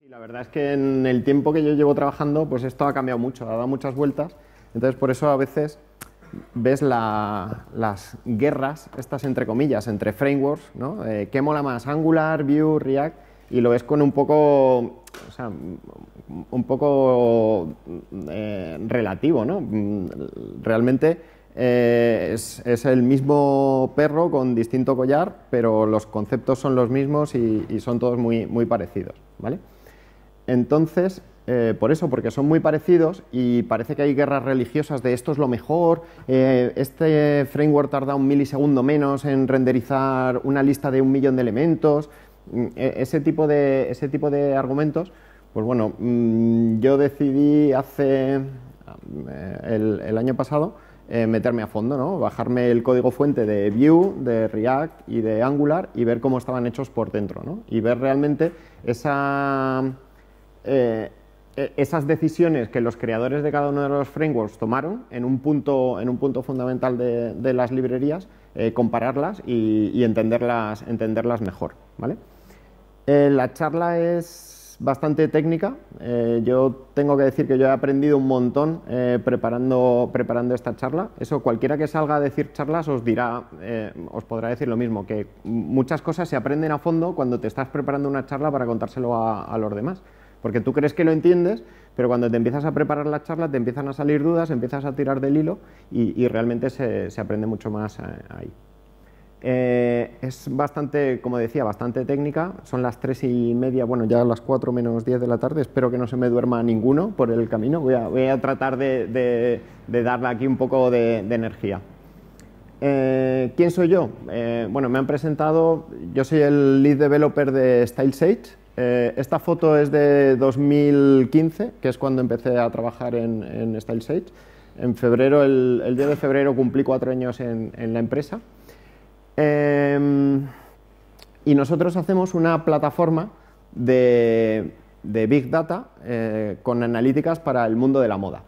Y la verdad es que en el tiempo que yo llevo trabajando, pues esto ha cambiado mucho, ha dado muchas vueltas. Entonces, por eso a veces ves las guerras, estas entre comillas, entre frameworks, ¿no? ¿Qué mola más? Angular, Vue, React, y lo ves con un poco, o sea, relativo, ¿no? Realmente es el mismo perro con distinto collar, pero los conceptos son los mismos y son todos muy parecidos, ¿vale? Entonces, por eso, porque son muy parecidos y parece que hay guerras religiosas de esto es lo mejor, este framework tarda un milisegundo menos en renderizar una lista de 1.000.000 de elementos, ese tipo de argumentos, pues bueno, yo decidí el año pasado meterme a fondo, ¿no? Bajarme el código fuente de Vue, de React y de Angular y ver cómo estaban hechos por dentro, ¿no? Y ver realmente esas decisiones que los creadores de cada uno de los frameworks tomaron en un punto fundamental de las librerías, compararlas y entenderlas mejor, ¿vale? La charla es bastante técnica. Yo tengo que decir que yo he aprendido un montón preparando esta charla. Eso, cualquiera que salga a decir charlas os podrá decir lo mismo, que muchas cosas se aprenden a fondo cuando te estás preparando una charla para contárselo a los demás. Porque tú crees que lo entiendes, pero cuando te empiezas a preparar la charla te empiezan a salir dudas, empiezas a tirar del hilo y realmente se aprende mucho más ahí. Es bastante, como decía, bastante técnica. Son las 3:30, bueno, ya las 4 menos 10 de la tarde. Espero que no se me duerma ninguno por el camino. Voy a tratar de darle aquí un poco de energía. ¿Quién soy yo? Bueno, me han presentado. Yo soy el lead developer de StyleSage. Esta foto es de 2015, que es cuando empecé a trabajar en StyleSage. En febrero, el día de febrero cumplí 4 años en la empresa. Y nosotros hacemos una plataforma de Big Data con analíticas para el mundo de la moda.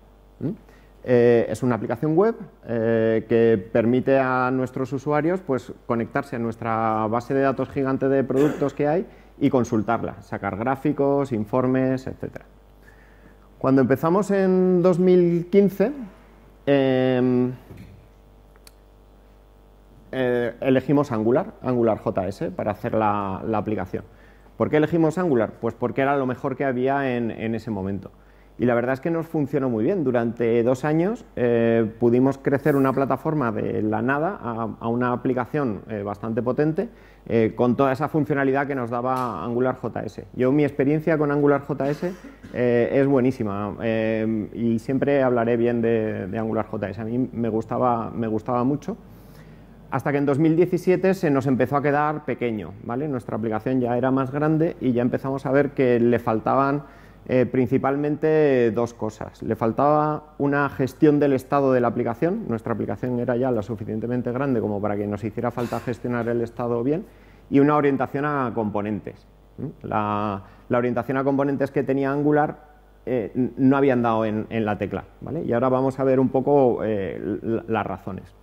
Es una aplicación web que permite a nuestros usuarios pues, conectarse a nuestra base de datos gigante de productos que hay y consultarla, sacar gráficos, informes, etc. Cuando empezamos en 2015, elegimos AngularJS para hacer la aplicación. ¿Por qué elegimos Angular? Pues porque era lo mejor que había en ese momento. Y la verdad es que nos funcionó muy bien. Durante 2 años pudimos crecer una plataforma de la nada a una aplicación bastante potente con toda esa funcionalidad que nos daba AngularJS. Mi experiencia con AngularJS es buenísima y siempre hablaré bien de AngularJS. A mí me gustaba mucho. Hasta que en 2017 se nos empezó a quedar pequeño, ¿vale? Nuestra aplicación ya era más grande y ya empezamos a ver que le faltaban principalmente 2 cosas. Le faltaba una gestión del estado de la aplicación. Nuestra aplicación era ya lo suficientemente grande como para que nos hiciera falta gestionar el estado bien, y una orientación a componentes. La orientación a componentes que tenía Angular no habían dado en la tecla, ¿vale? Y ahora vamos a ver un poco las razones.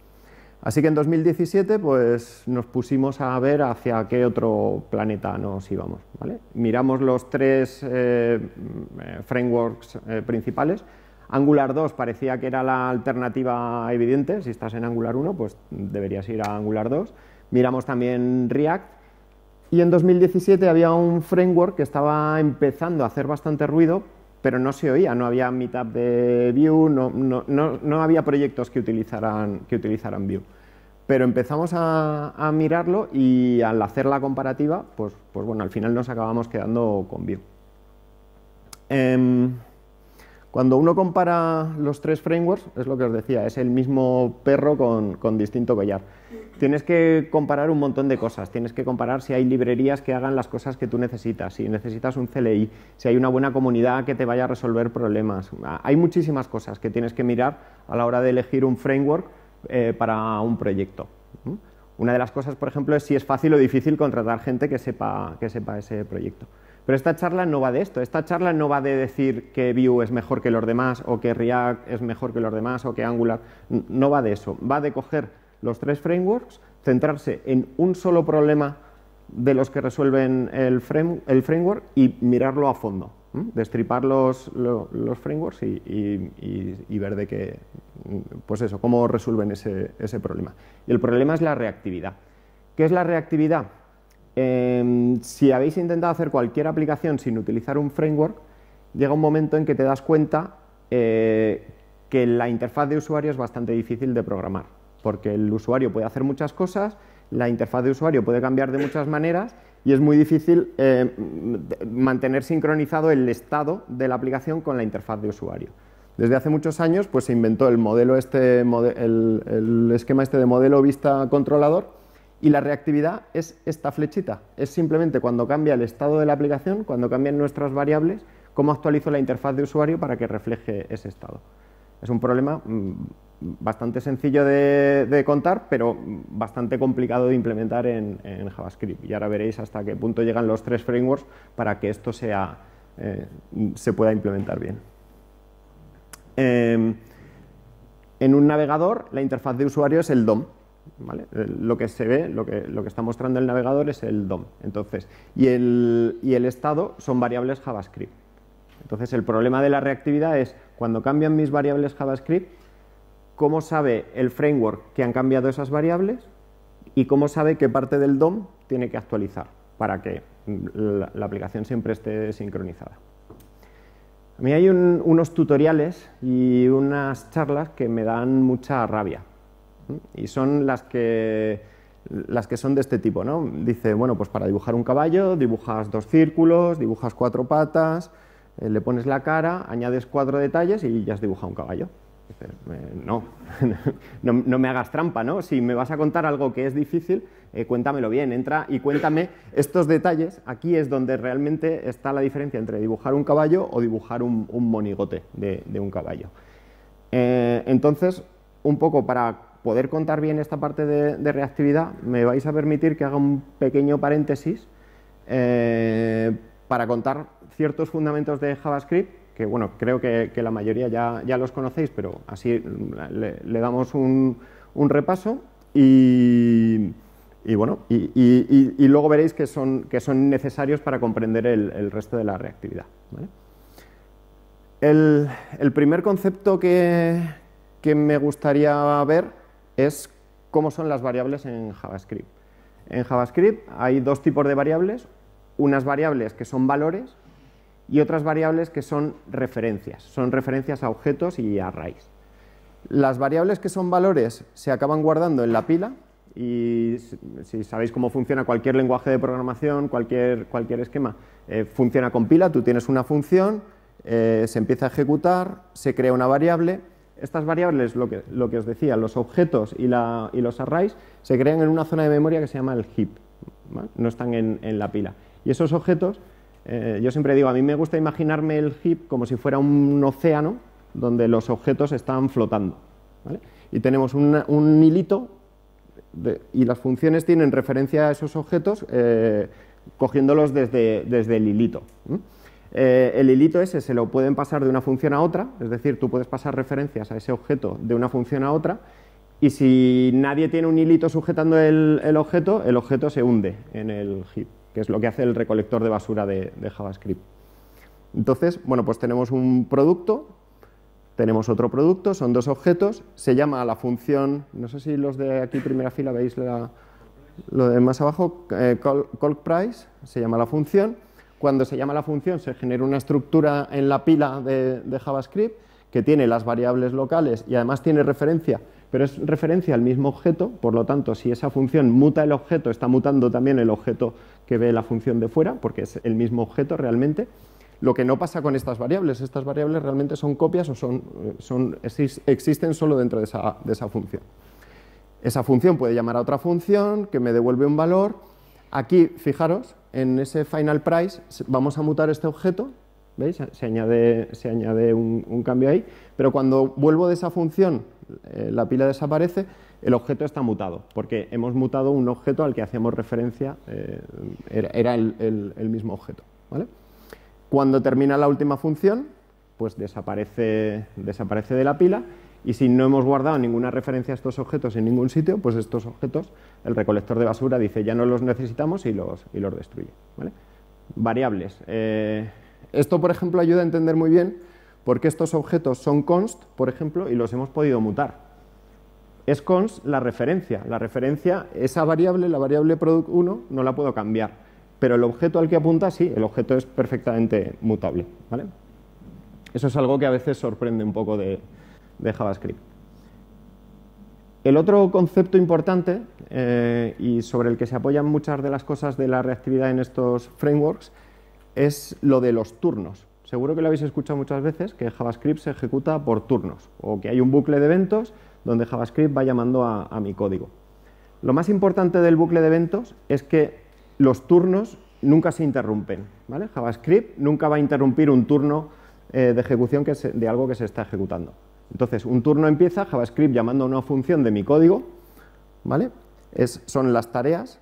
Así que en 2017 pues, nos pusimos a ver hacia qué otro planeta nos íbamos, ¿vale? Miramos los 3 frameworks principales. Angular 2 parecía que era la alternativa evidente. Si estás en Angular 1, pues deberías ir a Angular 2. Miramos también React. Y en 2017 había un framework que estaba empezando a hacer bastante ruido, pero no se oía, no había meetup de Vue, no había proyectos que utilizaran Vue. Pero empezamos a mirarlo y al hacer la comparativa, pues bueno, al final nos acabamos quedando con Vue. Cuando uno compara los 3 frameworks, es lo que os decía, es el mismo perro con distinto collar. Tienes que comparar un montón de cosas, tienes que comparar si hay librerías que hagan las cosas que tú necesitas, si necesitas un CLI, si hay una buena comunidad que te vaya a resolver problemas. Hay muchísimas cosas que tienes que mirar a la hora de elegir un framework para un proyecto. Una de las cosas, por ejemplo, es si es fácil o difícil contratar gente que sepa ese proyecto. Pero esta charla no va de esto. Esta charla no va de decir que Vue es mejor que los demás o que React es mejor que los demás o que Angular. No va de eso. Va de coger los 3 frameworks, centrarse en un solo problema de los que resuelven el framework y mirarlo a fondo, destripar los frameworks y ver de qué, pues eso, cómo resuelven ese problema. Y el problema es la reactividad. ¿Qué es la reactividad? Si habéis intentado hacer cualquier aplicación sin utilizar un framework, llega un momento en que te das cuenta que la interfaz de usuario es bastante difícil de programar, porque el usuario puede hacer muchas cosas, la interfaz de usuario puede cambiar de muchas maneras y es muy difícil mantener sincronizado el estado de la aplicación con la interfaz de usuario. Desde hace muchos años pues, se inventó el esquema este de modelo vista controlador, y la reactividad es esta flechita. Es simplemente cuando cambia el estado de la aplicación, cuando cambian nuestras variables, cómo actualizo la interfaz de usuario para que refleje ese estado. Es un problema bastante sencillo de contar, pero bastante complicado de implementar en JavaScript. Y ahora veréis hasta qué punto llegan los 3 frameworks para que esto se pueda implementar bien. En un navegador, la interfaz de usuario es el DOM. ¿Vale? Lo que se ve, lo que está mostrando el navegador es el DOM. Entonces, y el estado son variables JavaScript. Entonces, el problema de la reactividad es cuando cambian mis variables JavaScript, cómo sabe el framework que han cambiado esas variables y cómo sabe qué parte del DOM tiene que actualizar para que la aplicación siempre esté sincronizada. A mí hay unos tutoriales y unas charlas que me dan mucha rabia. Y son las que son de este tipo, ¿no? Dice, bueno, pues para dibujar un caballo dibujas 2 círculos, dibujas 4 patas, le pones la cara, añades 4 detalles y ya has dibujado un caballo. Dice, no me hagas trampa, ¿no? Si me vas a contar algo que es difícil, cuéntamelo bien, entra y cuéntame estos detalles. Aquí es donde realmente está la diferencia entre dibujar un caballo o dibujar un monigote de un caballo. Entonces, un poco para poder contar bien esta parte de reactividad, me vais a permitir que haga un pequeño paréntesis para contar ciertos fundamentos de JavaScript, que bueno, creo que la mayoría ya los conocéis, pero así le damos un repaso y bueno, y luego veréis que son necesarios para comprender el resto de la reactividad, ¿vale? El primer concepto que me gustaría ver es cómo son las variables en JavaScript. En JavaScript hay 2 tipos de variables, unas variables que son valores y otras variables que son referencias a objetos y a arrays. Las variables que son valores se acaban guardando en la pila y si sabéis cómo funciona cualquier lenguaje de programación, cualquier esquema, funciona con pila. Tú tienes una función, se empieza a ejecutar, se crea una variable. Estas variables, lo que os decía, los objetos y los arrays, se crean en una zona de memoria que se llama el heap, ¿vale? No están en la pila. Y esos objetos, yo siempre digo, a mí me gusta imaginarme el heap como si fuera un océano donde los objetos están flotando, ¿vale? Y tenemos un hilito y las funciones tienen referencia a esos objetos cogiéndolos desde el hilito. El hilito ese se lo pueden pasar de una función a otra, es decir, tú puedes pasar referencias a ese objeto de una función a otra, y si nadie tiene un hilito sujetando el objeto se hunde en el heap, que es lo que hace el recolector de basura de JavaScript. Entonces, bueno, pues tenemos un producto, tenemos otro producto, son 2 objetos, se llama la función, no sé si los de aquí primera fila veis lo de más abajo, call price, se llama la función. Cuando se llama la función se genera una estructura en la pila de JavaScript que tiene las variables locales y además tiene referencia, pero es referencia al mismo objeto, por lo tanto, si esa función muta el objeto, está mutando también el objeto que ve la función de fuera, porque es el mismo objeto realmente. Lo que no pasa con estas variables realmente son copias o existen solo dentro de esa función. Esa función puede llamar a otra función que me devuelve un valor. Aquí, fijaros, en ese final price vamos a mutar este objeto, ¿veis? Se añade un cambio ahí, pero cuando vuelvo de esa función, la pila desaparece, el objeto está mutado, porque hemos mutado un objeto al que hacíamos referencia, era el mismo objeto, ¿vale? Cuando termina la última función, pues desaparece de la pila Y si no hemos guardado ninguna referencia a estos objetos en ningún sitio, pues estos objetos, el recolector de basura dice ya no los necesitamos y los destruye, ¿vale? Variables. Esto, por ejemplo, ayuda a entender muy bien por qué estos objetos son const, por ejemplo, y los hemos podido mutar. Es const la referencia. La referencia, esa variable, la variable product1, no la puedo cambiar. Pero el objeto al que apunta, sí, el objeto es perfectamente mutable, ¿vale? Eso es algo que a veces sorprende un poco de JavaScript. El otro concepto importante y sobre el que se apoyan muchas de las cosas de la reactividad en estos frameworks es lo de los turnos. Seguro que lo habéis escuchado muchas veces, que JavaScript se ejecuta por turnos o que hay un bucle de eventos donde JavaScript va llamando a mi código. Lo más importante del bucle de eventos es que los turnos nunca se interrumpen, ¿vale? JavaScript nunca va a interrumpir un turno de ejecución de algo que se está ejecutando. Entonces, un turno empieza, JavaScript llamando a una función de mi código, ¿vale? Son las tareas,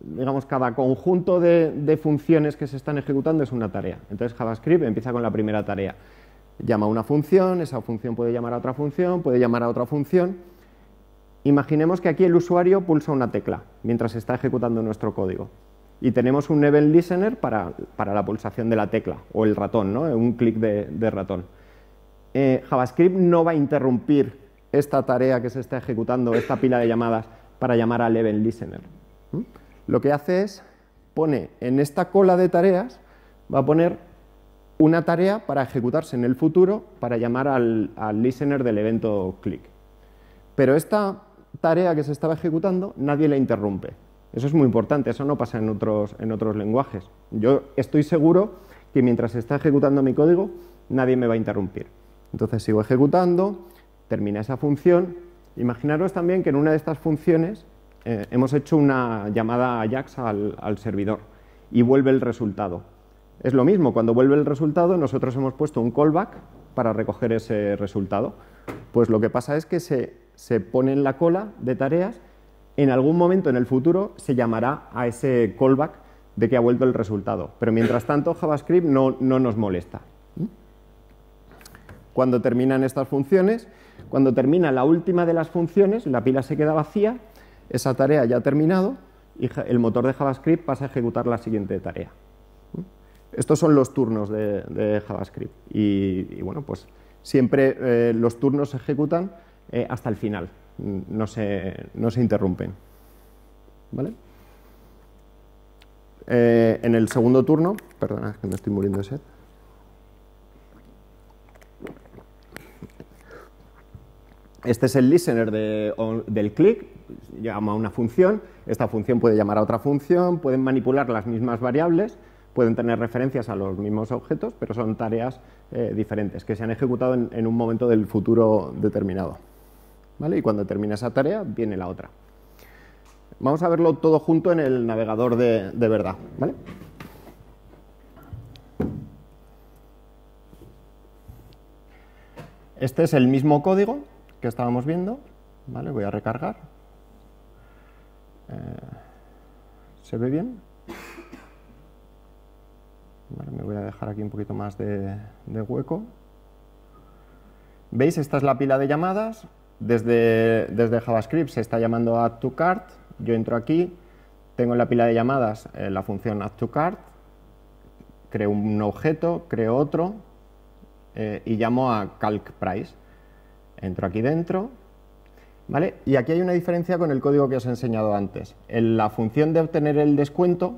digamos, cada conjunto de funciones que se están ejecutando es una tarea. Entonces, JavaScript empieza con la primera tarea. Llama a una función, esa función puede llamar a otra función, puede llamar a otra función. Imaginemos que aquí el usuario pulsa una tecla mientras está ejecutando nuestro código. Y tenemos un event listener para la pulsación de la tecla, o el ratón, ¿no? Un clic de ratón. JavaScript no va a interrumpir esta tarea que se está ejecutando, esta pila de llamadas, para llamar al event listener. Lo que hace es, pone en esta cola de tareas, va a poner una tarea para ejecutarse en el futuro para llamar al listener del evento click. Pero esta tarea que se estaba ejecutando, nadie la interrumpe. Eso es muy importante, eso no pasa en otros lenguajes. Yo estoy seguro que mientras se está ejecutando mi código, nadie me va a interrumpir. Entonces sigo ejecutando, termina esa función. Imaginaros también que en una de estas funciones hemos hecho una llamada AJAX al servidor y vuelve el resultado. Es lo mismo, cuando vuelve el resultado nosotros hemos puesto un callback para recoger ese resultado. Pues lo que pasa es que se pone en la cola de tareas, en algún momento en el futuro se llamará a ese callback de que ha vuelto el resultado. Pero mientras tanto JavaScript no nos molesta. Cuando terminan estas funciones, cuando termina la última de las funciones, la pila se queda vacía, esa tarea ya ha terminado y el motor de JavaScript pasa a ejecutar la siguiente tarea. Estos son los turnos de JavaScript y bueno, pues siempre los turnos se ejecutan hasta el final, no se interrumpen, ¿vale? En el segundo turno, perdona, es que me estoy muriendo de sed. Este es el listener del click, llama a una función, esta función puede llamar a otra función, pueden manipular las mismas variables, pueden tener referencias a los mismos objetos, pero son tareas diferentes que se han ejecutado en un momento del futuro determinado, ¿vale? Y cuando termina esa tarea, viene la otra. Vamos a verlo todo junto en el navegador de verdad, ¿vale? Este es el mismo código que estábamos viendo, ¿vale? Voy a recargar. ¿Se ve bien? Vale, me voy a dejar aquí un poquito más de hueco. ¿Veis? Esta es la pila de llamadas. Desde JavaScript se está llamando add to cart. Yo entro aquí, tengo en la pila de llamadas la función add to cart, creo un objeto, creo otro y llamo a calc price. Entro aquí dentro, ¿vale? Y aquí hay una diferencia con el código que os he enseñado antes. En la función de obtener el descuento,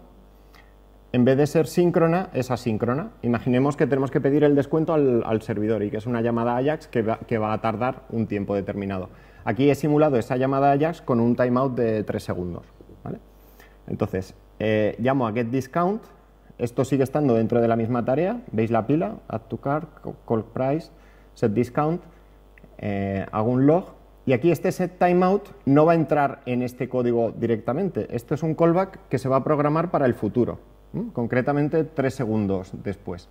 en vez de ser síncrona, es asíncrona. Imaginemos que tenemos que pedir el descuento al servidor y que es una llamada AJAX que va a tardar un tiempo determinado. Aquí he simulado esa llamada AJAX con un timeout de 3 segundos, ¿vale? Entonces, llamo a getDiscount. Esto sigue estando dentro de la misma tarea. ¿Veis la pila? Add to cart, call price, set discount. Hago un log. Y aquí este set timeout no va a entrar en este código directamente. Esto es un callback que se va a programar para el futuro. Concretamente 3 segundos después.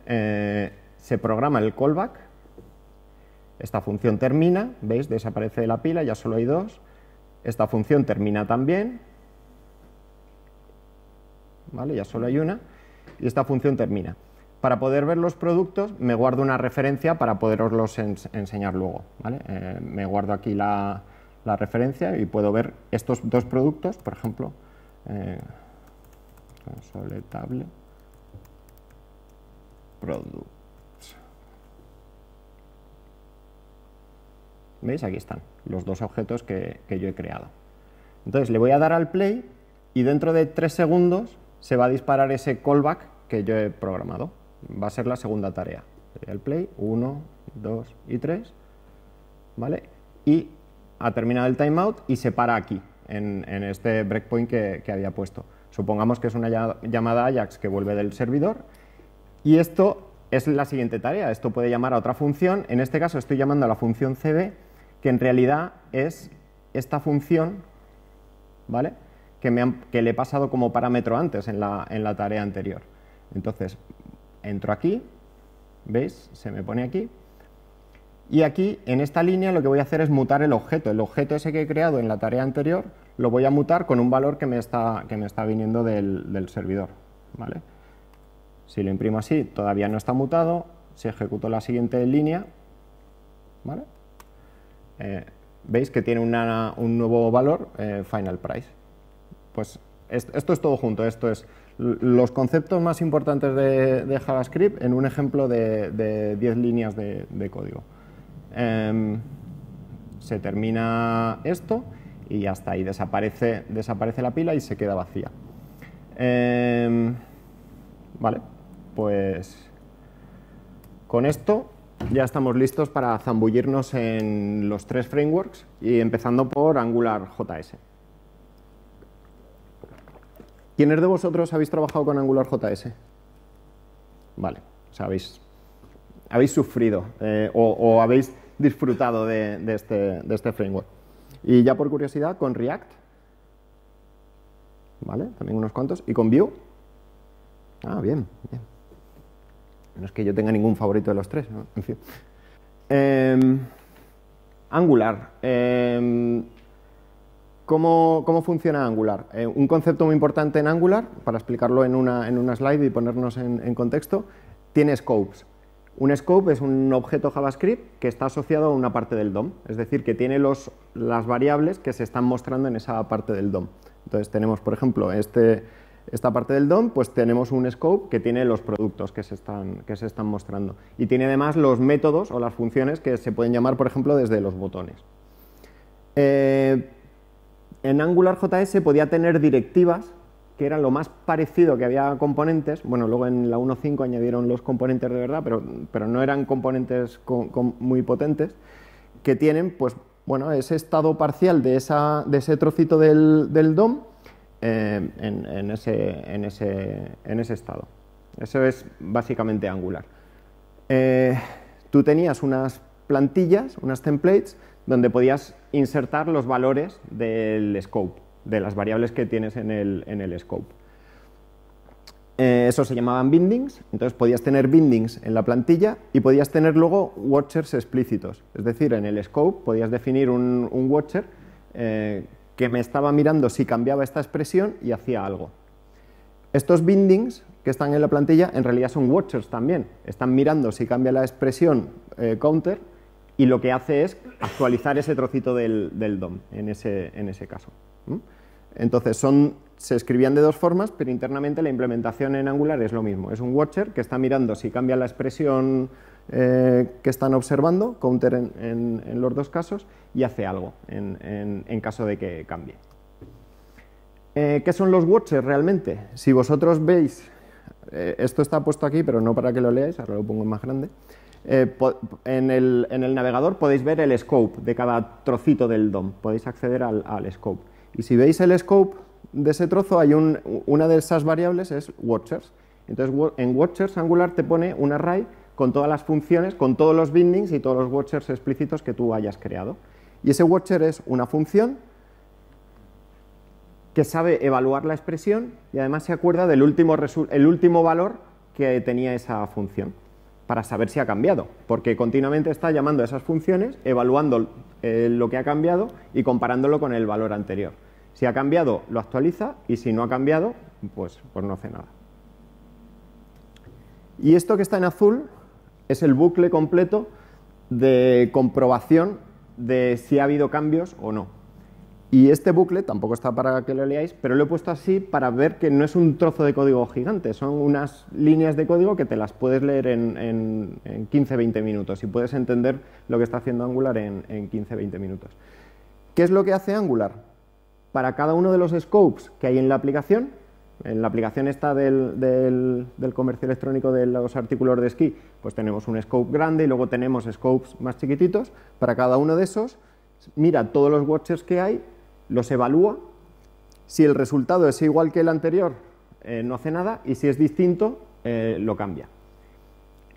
Se programa el callback, esta función termina, ¿veis? Desaparece de la pila, ya solo hay 2. Esta función termina también, ¿vale? Ya solo hay una, y esta función termina. Para poder ver los productos me guardo una referencia para poderoslos enseñar luego, ¿vale? Me guardo aquí la referencia y puedo ver estos dos productos, por ejemplo, console table products. ¿Veis? Aquí están los dos objetos que yo he creado. Entonces le voy a dar al play y dentro de 3 segundos se va a disparar ese callback que yo he programado. Va a ser la segunda tarea. Le doy al play, 1, 2 y 3, ¿vale? Y ha terminado el timeout y se para aquí, en este breakpoint que había puesto. Supongamos que es una llamada Ajax que vuelve del servidor y esto es la siguiente tarea. Esto puede llamar a otra función. En este caso estoy llamando a la función cb, que en realidad es esta función, ¿vale? Que le he pasado como parámetro antes en la tarea anterior. Entonces, entro aquí, ¿veis? Se me pone aquí. Y aquí, en esta línea, lo que voy a hacer es mutar el objeto. El objeto ese que he creado en la tarea anterior lo voy a mutar con un valor que me está viniendo del servidor, ¿vale? Si lo imprimo así, todavía no está mutado. Si ejecuto la siguiente línea, ¿vale? Veis que tiene un nuevo valor, final price. Pues esto es todo junto. Esto es los conceptos más importantes de JavaScript en un ejemplo de 10 líneas de código. Se termina esto y ya está, y desaparece la pila y se queda vacía. Vale, pues con esto ya estamos listos para zambullirnos en los 3 frameworks y empezando por AngularJS. ¿Quiénes de vosotros habéis trabajado con AngularJS? Vale, o sea, habéis sufrido o habéis disfrutado de este framework. Y ya por curiosidad, con React, ¿vale? También unos cuantos. ¿Y con Vue? Ah, bien, bien. No es que yo tenga ningún favorito de los 3, ¿no? En fin. Angular. ¿Cómo funciona Angular? Un concepto muy importante en Angular, para explicarlo en una slide y ponernos en contexto, tiene scopes. Un scope es un objeto JavaScript que está asociado a una parte del DOM, es decir, que tiene las variables que se están mostrando en esa parte del DOM. Entonces tenemos, por ejemplo, esta parte del DOM, pues tenemos un scope que tiene los productos que se están mostrando. Y tiene además los métodos o las funciones que se pueden llamar, por ejemplo, desde los botones. En AngularJS podía tener directivas, que eran lo más parecido que había componentes. Bueno, luego en la 1.5 añadieron los componentes de verdad, pero no eran componentes muy potentes, que tienen, pues, bueno, ese estado parcial de ese trocito del DOM en ese estado. Eso es básicamente Angular. Tú tenías unas plantillas, unas templates, donde podías insertar los valores del scope, de las variables que tienes en el scope. Eso se llamaban bindings, entonces podías tener bindings en la plantilla y podías tener luego watchers explícitos. Es decir, en el scope podías definir un watcher que me estaba mirando si cambiaba esta expresión y hacía algo. Estos bindings que están en la plantilla en realidad son watchers también. Están mirando si cambia la expresión counter y lo que hace es actualizar ese trocito del DOM en ese caso. Entonces se escribían de dos formas, pero internamente la implementación en Angular es lo mismo. Es un watcher que está mirando si cambia la expresión que están observando, counter en los dos casos, y hace algo en caso de que cambie. ¿Qué son los watchers realmente? Si vosotros veis, esto está puesto aquí, pero no para que lo leáis, ahora lo pongo más grande. En el navegador podéis ver el scope de cada trocito del DOM, podéis acceder al scope. Y si veis el scope de ese trozo, hay una de esas variables es watchers. Entonces, en watchers Angular te pone un array con todas las funciones, con todos los bindings y todos los watchers explícitos que tú hayas creado. Y ese watcher es una función que sabe evaluar la expresión y además se acuerda del último valor que tenía esa función, para saber si ha cambiado, porque continuamente está llamando a esas funciones, evaluando lo que ha cambiado y comparándolo con el valor anterior. Si ha cambiado, lo actualiza, y si no ha cambiado, pues no hace nada. Y esto que está en azul es el bucle completo de comprobación de si ha habido cambios o no. Y este bucle tampoco está para que lo leáis, pero lo he puesto así para ver que no es un trozo de código gigante, son unas líneas de código que te las puedes leer en 15-20 minutos y puedes entender lo que está haciendo Angular en 15-20 minutos. ¿Qué es lo que hace Angular? Para cada uno de los scopes que hay en la aplicación esta del comercio electrónico de los artículos de esquí, pues tenemos un scope grande y luego tenemos scopes más chiquititos. Para cada uno de esos, mira todos los watchers que hay, los evalúa. Si el resultado es igual que el anterior, no hace nada, y si es distinto, lo cambia.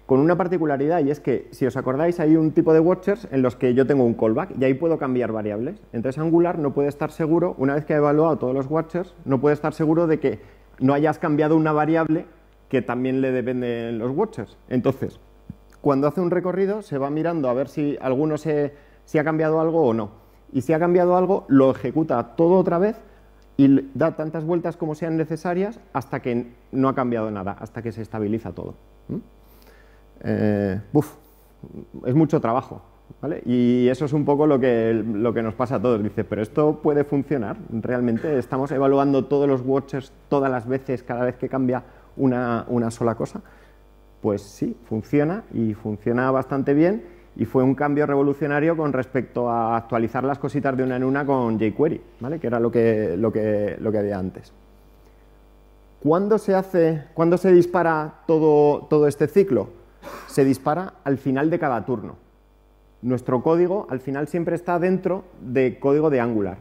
Con una particularidad, y es que, si os acordáis, hay un tipo de watchers en los que yo tengo un callback y ahí puedo cambiar variables. Entonces Angular no puede estar seguro, una vez que ha evaluado todos los watchers, no puede estar seguro de que no hayas cambiado una variable que también le dependen los watchers. Entonces, cuando hace un recorrido, se va mirando a ver si si ha cambiado algo o no. Y si ha cambiado algo, lo ejecuta todo otra vez y da tantas vueltas como sean necesarias hasta que no ha cambiado nada, hasta que se estabiliza todo. Es mucho trabajo, ¿vale? Y eso es un poco lo que nos pasa a todos. Dice, pero esto puede funcionar, realmente estamos evaluando todos los watchers todas las veces, cada vez que cambia una sola cosa. Pues sí, funciona y funciona bastante bien y fue un cambio revolucionario con respecto a actualizar las cositas de una en una con jQuery, ¿vale? Que era lo que había antes. ¿Cuándo se dispara todo este ciclo? Se dispara al final de cada turno. Nuestro código al final siempre está dentro de código de Angular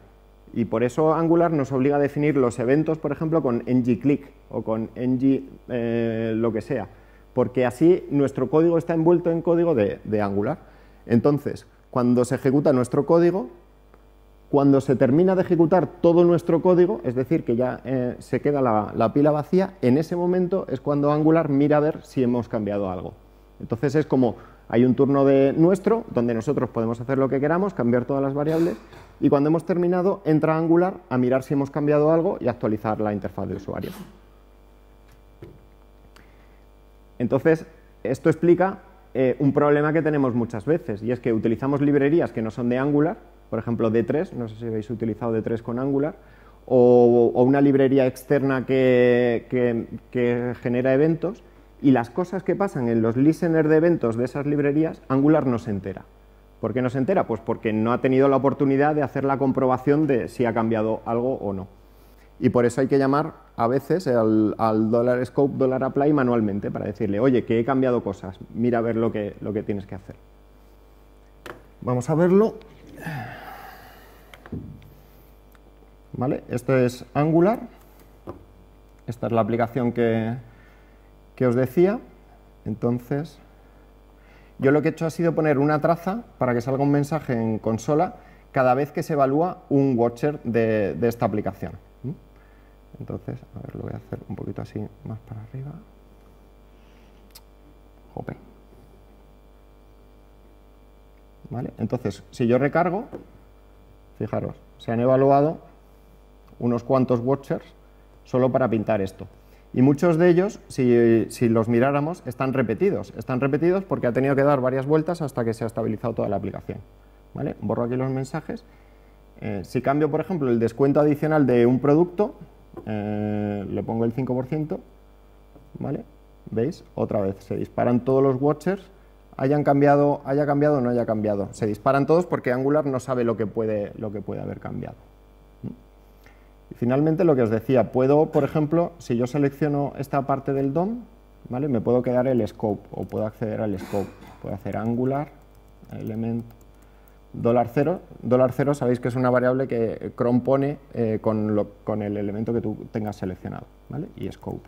y por eso Angular nos obliga a definir los eventos, por ejemplo, con ng-click o con ng lo que sea, porque así nuestro código está envuelto en código de Angular. Entonces, cuando se ejecuta nuestro código, cuando se termina de ejecutar todo nuestro código, es decir, que ya se queda la pila vacía, en ese momento es cuando Angular mira a ver si hemos cambiado algo. Entonces es como, hay un turno nuestro, donde nosotros podemos hacer lo que queramos, cambiar todas las variables, y cuando hemos terminado, entra Angular a mirar si hemos cambiado algo y actualizar la interfaz de usuario. Entonces, esto explica un problema que tenemos muchas veces, y es que utilizamos librerías que no son de Angular, por ejemplo D3, no sé si habéis utilizado D3 con Angular, o una librería externa que genera eventos, y las cosas que pasan en los listeners de eventos de esas librerías, Angular no se entera. ¿Por qué no se entera? Pues porque no ha tenido la oportunidad de hacer la comprobación de si ha cambiado algo o no. Y por eso hay que llamar a veces al $scope $apply manualmente para decirle, oye, que he cambiado cosas, mira a ver lo que tienes que hacer. Vamos a verlo. ¿Vale? Esto es Angular. Esta es la aplicación que os decía. Entonces, yo lo que he hecho ha sido poner una traza para que salga un mensaje en consola cada vez que se evalúa un watcher de esta aplicación. Entonces, a ver, lo voy a hacer un poquito así, más para arriba. Jope. ¿Vale? Entonces, si yo recargo, fijaros, se han evaluado unos cuantos watchers solo para pintar esto. Y muchos de ellos, si los miráramos, están repetidos. Están repetidos porque ha tenido que dar varias vueltas hasta que se ha estabilizado toda la aplicación. ¿Vale? Borro aquí los mensajes. Si cambio, por ejemplo, el descuento adicional de un producto, le pongo el 5%, ¿vale? ¿Veis? Otra vez, se disparan todos los watchers, haya cambiado o no haya cambiado. Se disparan todos porque Angular no sabe lo que puede haber cambiado. Y finalmente, lo que os decía, puedo, por ejemplo, si yo selecciono esta parte del DOM, ¿vale? Me puedo quedar el scope o puedo acceder al scope. Puedo hacer Angular, element, $0. $0 sabéis que es una variable que Chrome pone con el elemento que tú tengas seleccionado, ¿vale? Y scope.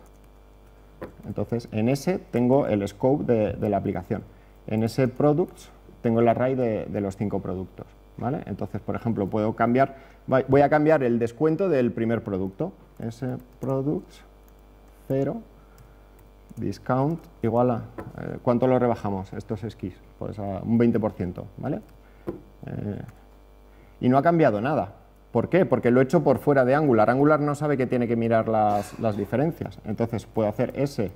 Entonces, en ese tengo el scope de la aplicación. En ese products tengo el array de los 5 productos, ¿vale? Entonces, por ejemplo, puedo cambiar, voy a cambiar el descuento del primer producto. Ese products 0 discount igual a ¿cuánto lo rebajamos estos esquís? Pues a un 20%, ¿vale? Y no ha cambiado nada. ¿Por qué? Porque lo he hecho por fuera de Angular. Angular no sabe que tiene que mirar las diferencias. Entonces puedo hacer ese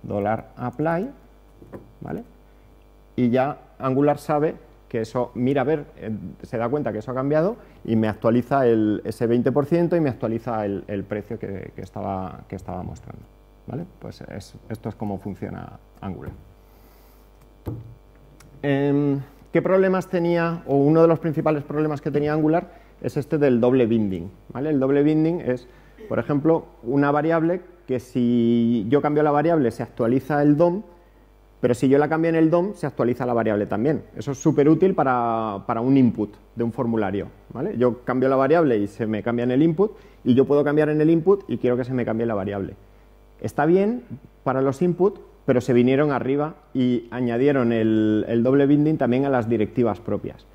$apply, ¿vale? Y ya Angular sabe que eso, mira a ver, se da cuenta que eso ha cambiado y me actualiza ese 20% y me actualiza el precio que estaba mostrando, ¿vale? Pues esto es cómo funciona Angular. ¿Qué problemas tenía, o uno de los principales problemas que tenía Angular es este del doble binding, ¿vale? El doble binding es, por ejemplo, una variable que si yo cambio la variable se actualiza el DOM, pero si yo la cambio en el DOM se actualiza la variable también. Eso es súper útil para un input de un formulario, ¿vale? Yo cambio la variable y se me cambia en el input, y yo puedo cambiar en el input y quiero que se me cambie la variable. Está bien para los input, pero se vinieron arriba y añadieron el doble binding también a las directivas propias.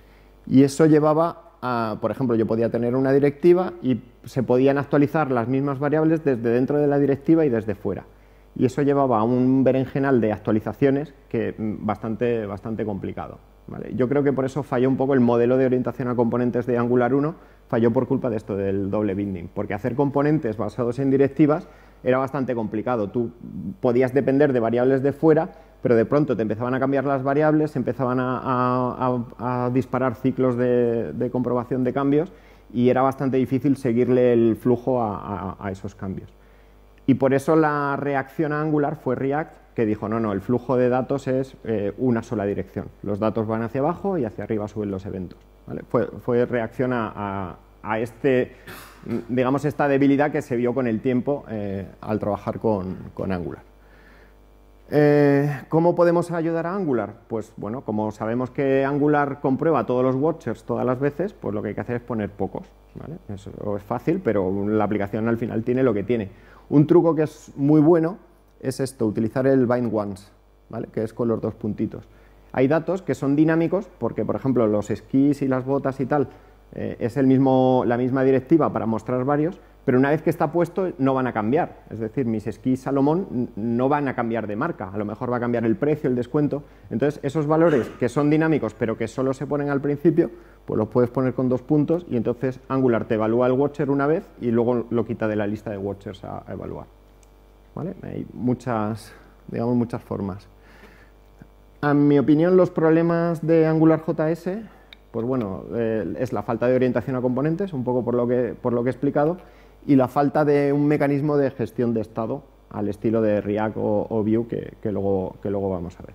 Y eso llevaba a, por ejemplo, yo podía tener una directiva y se podían actualizar las mismas variables desde dentro de la directiva y desde fuera. Y eso llevaba a un berenjenal de actualizaciones que bastante complicado, ¿vale? Yo creo que por eso falló un poco el modelo de orientación a componentes de Angular 1, falló por culpa de esto del doble binding, porque hacer componentes basados en directivas era bastante complicado. Tú podías depender de variables de fuera, pero de pronto te empezaban a cambiar las variables, empezaban a disparar ciclos de comprobación de cambios y era bastante difícil seguirle el flujo a esos cambios. Y por eso la reacción a Angular fue React, que dijo, no, el flujo de datos es una sola dirección. Los datos van hacia abajo y hacia arriba suben los eventos, ¿vale? Fue reacción a digamos, esta debilidad que se vio con el tiempo al trabajar con Angular. ¿Cómo podemos ayudar a Angular? Pues bueno, como sabemos que Angular comprueba todos los watchers todas las veces, pues lo que hay que hacer es poner pocos, ¿vale? Eso es fácil, pero la aplicación al final tiene lo que tiene. Un truco que es muy bueno es esto, utilizar el bind once, ¿vale? Que es con los dos puntitos. Hay datos que son dinámicos porque, por ejemplo, los esquís y las botas y tal, es la misma directiva para mostrar varios, pero una vez que está puesto no van a cambiar. Es decir, mis esquís Salomón no van a cambiar de marca, a lo mejor va a cambiar el precio, el descuento. Entonces, esos valores que son dinámicos pero que solo se ponen al principio, pues los puedes poner con dos puntos y entonces Angular te evalúa el watcher una vez y luego lo quita de la lista de watchers a evaluar, ¿vale? Hay muchas formas. En mi opinión, los problemas de AngularJS, pues bueno, es la falta de orientación a componentes, un poco por lo que he explicado, y la falta de un mecanismo de gestión de estado al estilo de React o Vue que luego vamos a ver.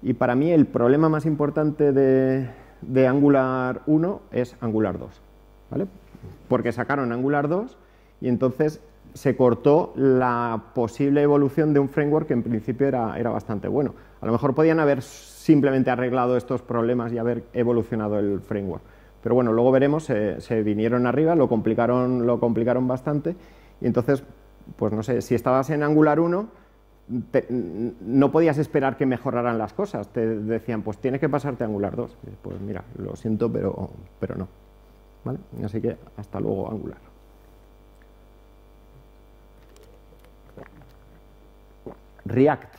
Y para mí el problema más importante de Angular 1 es Angular 2, ¿vale? Porque sacaron Angular 2 y entonces se cortó la posible evolución de un framework que en principio era bastante bueno. A lo mejor podían haber simplemente arreglado estos problemas y haber evolucionado el framework. Pero bueno, luego veremos, se vinieron arriba, lo complicaron bastante y entonces, pues no sé, si estabas en Angular 1, no podías esperar que mejoraran las cosas. Te decían, pues tienes que pasarte a Angular 2. Pues mira, lo siento, pero no, ¿vale? Así que hasta luego, Angular. React.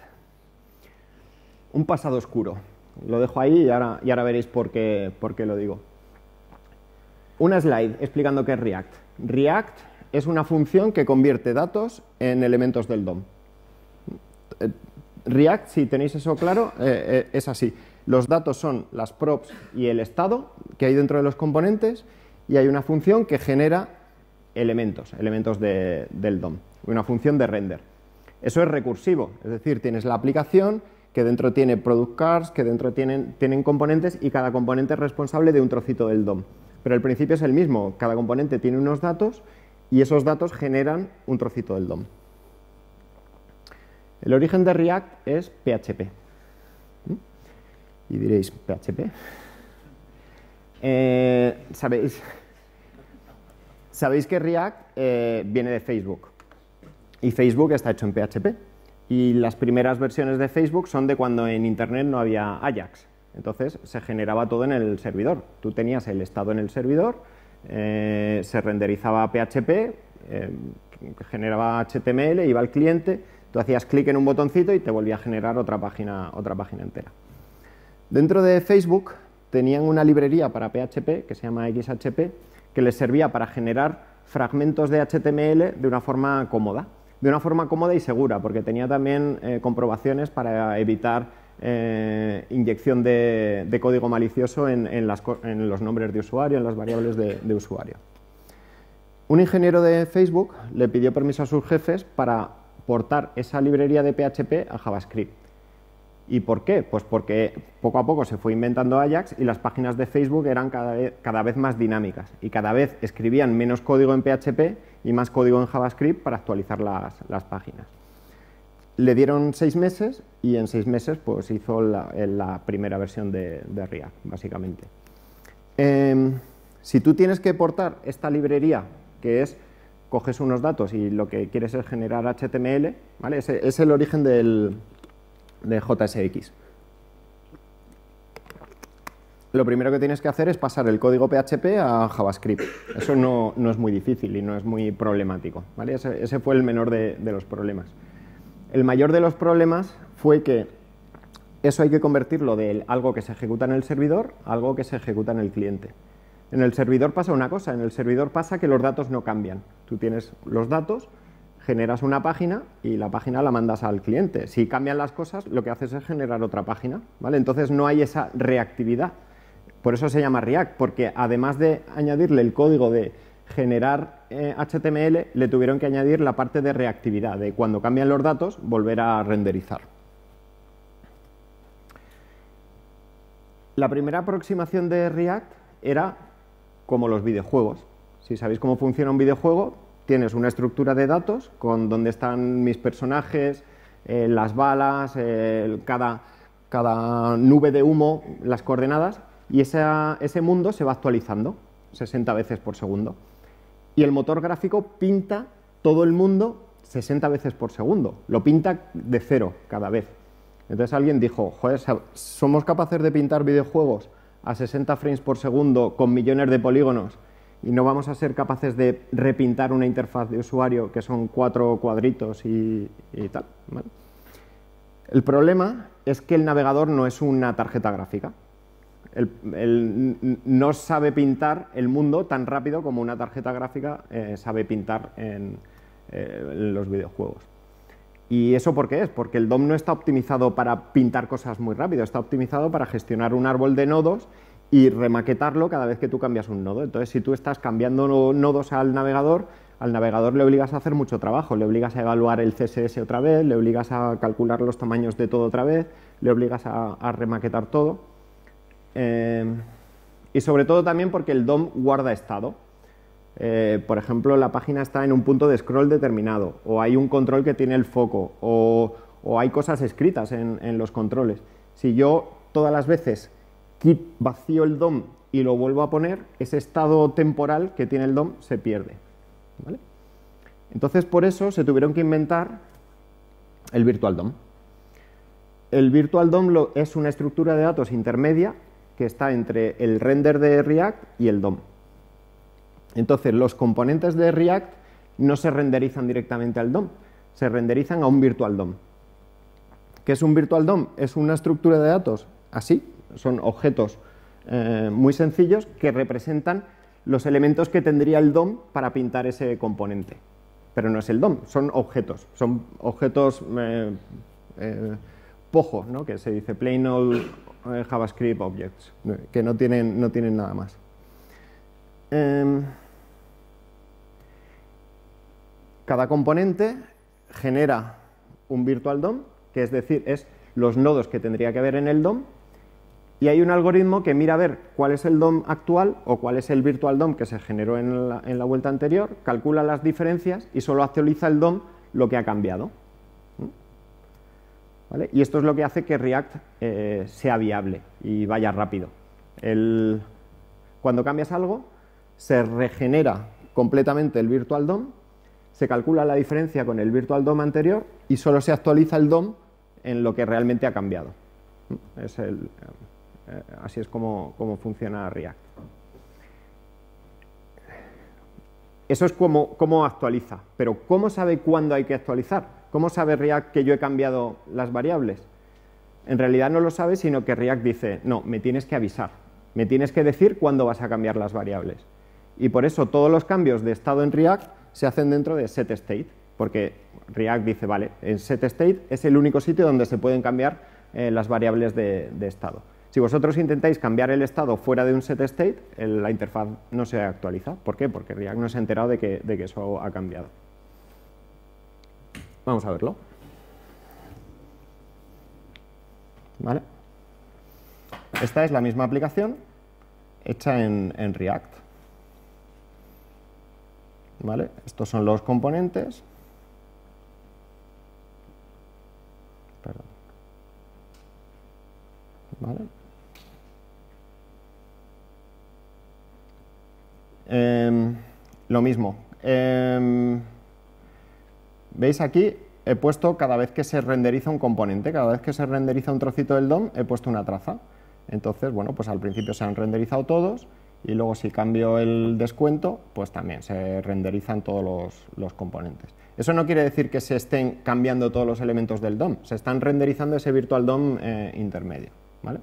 Un pasado oscuro. Lo dejo ahí y ahora veréis por qué lo digo. Una slide explicando qué es React. React es una función que convierte datos en elementos del DOM. React, si tenéis eso claro, es así. Los datos son las props y el estado que hay dentro de los componentes y hay una función que genera elementos del DOM, una función de render. Eso es recursivo, es decir, tienes la aplicación que dentro tiene product cars, que dentro tienen componentes y cada componente es responsable de un trocito del DOM. Pero el principio es el mismo, cada componente tiene unos datos y esos datos generan un trocito del DOM. El origen de React es PHP. Y diréis, ¿PHP? Sabéis que React viene de Facebook y Facebook está hecho en PHP. Y las primeras versiones de Facebook son de cuando en Internet no había Ajax. Entonces se generaba todo en el servidor. Tú tenías el estado en el servidor, se renderizaba PHP, generaba HTML, iba al cliente, tú hacías clic en un botoncito y te volvía a generar otra página entera. Dentro de Facebook tenían una librería para PHP que se llama XHP que les servía para generar fragmentos de HTML de una forma cómoda. de una forma cómoda y segura, porque tenía también comprobaciones para evitar inyección de código malicioso en los nombres de usuario, en las variables de usuario. Un ingeniero de Facebook le pidió permiso a sus jefes para portar esa librería de PHP a JavaScript. ¿Y por qué? Pues porque poco a poco se fue inventando Ajax y las páginas de Facebook eran cada vez más dinámicas y cada vez escribían menos código en PHP y más código en JavaScript para actualizar las páginas. Le dieron 6 meses y en 6 meses pues hizo la primera versión de React, básicamente. Si tú tienes que portar esta librería, que es, coges unos datos y lo que quieres es generar HTML, ¿vale? Ese es el origen de JSX. Lo primero que tienes que hacer es pasar el código PHP a JavaScript. Eso no es muy difícil y no es muy problemático, ¿vale? Ese fue el menor de los problemas. El mayor de los problemas fue que eso hay que convertirlo de algo que se ejecuta en el servidor a algo que se ejecuta en el cliente. En el servidor pasa una cosa, en el servidor pasa que los datos no cambian. Tú tienes los datos, generas una página y la página la mandas al cliente. Si cambian las cosas, lo que haces es generar otra página, ¿vale? Entonces no hay esa reactividad. Por eso se llama React, porque además de añadirle el código de generar HTML, le tuvieron que añadir la parte de reactividad, de cuando cambian los datos, volver a renderizar. La primera aproximación de React era como los videojuegos. Si sabéis cómo funciona un videojuego, tienes una estructura de datos con dónde están mis personajes, las balas, cada nube de humo, las coordenadas, y ese mundo se va actualizando 60 veces por segundo. Y el motor gráfico pinta todo el mundo 60 veces por segundo. Lo pinta de cero cada vez. Entonces alguien dijo, joder, ¿somos capaces de pintar videojuegos a 60 frames por segundo con millones de polígonos y no vamos a ser capaces de repintar una interfaz de usuario que son 4 cuadritos y tal? ¿Vale? El problema es que el navegador no es una tarjeta gráfica. No sabe pintar el mundo tan rápido como una tarjeta gráfica sabe pintar en los videojuegos. ¿Y eso por qué es? Porque el DOM no está optimizado para pintar cosas muy rápido, está optimizado para gestionar un árbol de nodos y remaquetarlo cada vez que tú cambias un nodo. Entonces, si tú estás cambiando nodos al navegador le obligas a hacer mucho trabajo, le obligas a evaluar el CSS otra vez, le obligas a calcular los tamaños de todo otra vez, le obligas a remaquetar todo. Y sobre todo también porque el DOM guarda estado. Por ejemplo, la página está en un punto de scroll determinado, o hay un control que tiene el foco, o hay cosas escritas en los controles. Si yo todas las veces vacío el DOM y lo vuelvo a poner, ese estado temporal que tiene el DOM se pierde, ¿vale? Entonces, por eso se tuvieron que inventar el Virtual DOM. El Virtual DOM es una estructura de datos intermedia que está entre el render de React y el DOM. Entonces, los componentes de React no se renderizan directamente al DOM, se renderizan a un Virtual DOM. ¿Qué es un Virtual DOM? Es una estructura de datos así, son objetos muy sencillos que representan los elementos que tendría el DOM para pintar ese componente. Pero no es el DOM, son objetos POJO, ¿no? Que se dice Plain Old JavaScript Objects, que no tienen nada más. Cada componente genera un Virtual DOM, que es decir, es los nodos que tendría que haber en el DOM, y hay un algoritmo que mira a ver cuál es el DOM actual o cuál es el Virtual DOM que se generó en la vuelta anterior, calcula las diferencias y solo actualiza el DOM lo que ha cambiado. ¿Vale? Y esto es lo que hace que React sea viable y vaya rápido. Cuando cambias algo, se regenera completamente el Virtual DOM, se calcula la diferencia con el Virtual DOM anterior y solo se actualiza el DOM en lo que realmente ha cambiado. Así es como funciona React. Eso es cómo actualiza, pero ¿cómo sabe cuándo hay que actualizar? ¿Cómo sabe React que yo he cambiado las variables? En realidad no lo sabe, sino que React dice, no, me tienes que avisar, me tienes que decir cuándo vas a cambiar las variables. Y por eso todos los cambios de estado en React se hacen dentro de setState. porque React dice, vale, en setState es el único sitio donde se pueden cambiar las variables de estado. Si vosotros intentáis cambiar el estado fuera de un setState, la interfaz no se actualiza. ¿Por qué? Porque React no se ha enterado de que eso ha cambiado. Vamos a verlo. ¿Vale? Esta es la misma aplicación hecha en React. ¿Vale? Estos son los componentes. Perdón. ¿Vale? Lo mismo. ¿Veis aquí? He puesto cada vez que se renderiza un componente, cada vez que se renderiza un trocito del DOM, he puesto una traza. Entonces, bueno, pues al principio se han renderizado todos y luego si cambio el descuento, pues también se renderizan todos los componentes. Eso no quiere decir que se estén cambiando todos los elementos del DOM, se están renderizando ese virtual DOM intermedio, ¿vale?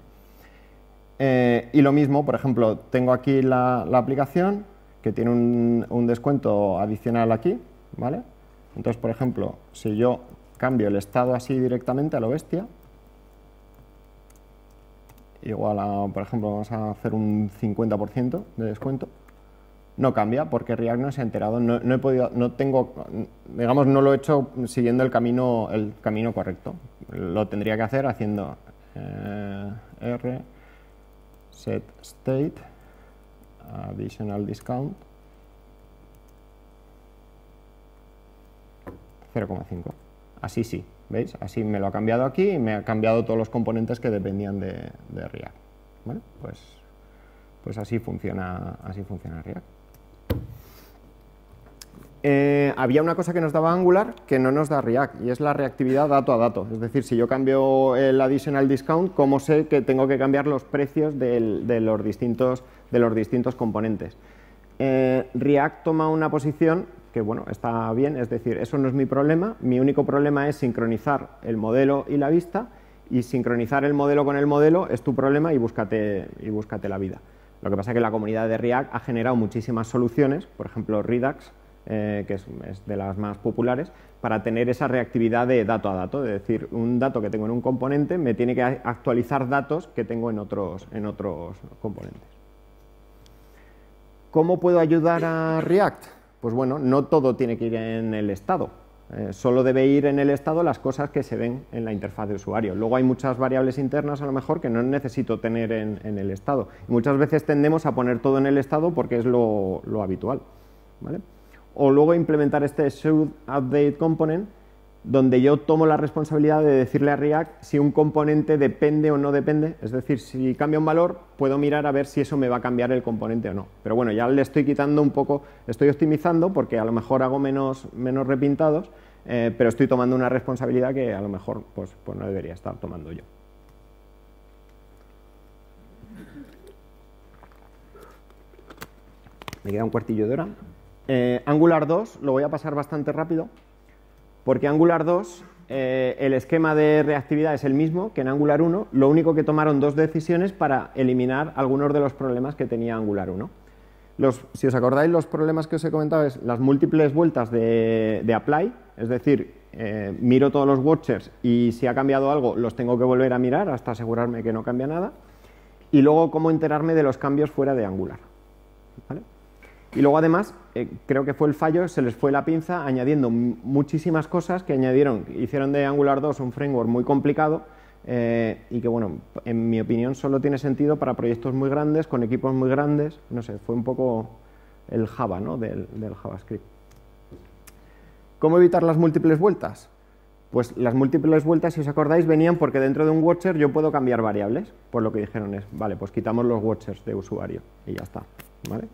Y lo mismo, por ejemplo, tengo aquí la aplicación que tiene un descuento adicional aquí, ¿vale? Entonces, por ejemplo, si yo cambio el estado así directamente a lo bestia, igual a, por ejemplo, vamos a hacer un 50% de descuento, no cambia porque React no se ha enterado, no he podido, no tengo, digamos, no lo he hecho siguiendo el camino correcto. Lo tendría que hacer haciendo R set state additional discount 0,5. Así sí, ¿veis? Así me lo ha cambiado aquí y me ha cambiado todos los componentes que dependían de React. ¿Vale? Pues así funciona React. Había una cosa que nos daba Angular que no nos da React y es la reactividad dato a dato. Es decir, si yo cambio el additional discount, ¿cómo sé que tengo que cambiar los precios de los distintos componentes? React toma una posición que, bueno, está bien, es decir, eso no es mi problema. Mi único problema es sincronizar el modelo y la vista, y sincronizar el modelo con el modelo es tu problema y búscate la vida. Lo que pasa es que la comunidad de React ha generado muchísimas soluciones, por ejemplo Redux, que es de las más populares, para tener esa reactividad de dato a dato, es decir, un dato que tengo en un componente me tiene que actualizar datos que tengo en otros componentes. ¿Cómo puedo ayudar a React? Pues bueno, no todo tiene que ir en el estado, solo debe ir en el estado las cosas que se ven en la interfaz de usuario. Luego hay muchas variables internas a lo mejor que no necesito tener en el estado. Y muchas veces tendemos a poner todo en el estado porque es lo habitual, ¿vale? O luego implementar este should update component, donde yo tomo la responsabilidad de decirle a React si un componente depende o no depende, es decir, si cambia un valor, puedo mirar a ver si eso me va a cambiar el componente o no. Pero bueno, ya le estoy quitando un poco, estoy optimizando porque a lo mejor hago menos repintados, pero estoy tomando una responsabilidad que a lo mejor pues no debería estar tomando yo. Me queda un cuartillo de hora. Angular 2 lo voy a pasar bastante rápido, porque Angular 2, el esquema de reactividad es el mismo que en Angular 1, lo único que tomaron dos decisiones para eliminar algunos de los problemas que tenía Angular 1. Si os acordáis, los problemas que os he comentado es las múltiples vueltas de apply, es decir, miro todos los watchers y si ha cambiado algo los tengo que volver a mirar hasta asegurarme que no cambia nada, y luego cómo enterarme de los cambios fuera de Angular, ¿vale? Y luego además, creo que fue el fallo, se les fue la pinza añadiendo muchísimas cosas que hicieron de Angular 2 un framework muy complicado y que, bueno, en mi opinión solo tiene sentido para proyectos muy grandes, con equipos muy grandes, no sé, fue un poco el Java, ¿no?, del JavaScript. ¿Cómo evitar las múltiples vueltas? Pues las múltiples vueltas, si os acordáis, venían porque dentro de un watcher yo puedo cambiar variables, pues lo que dijeron es, vale, pues quitamos los watchers de usuario y ya está, ¿vale?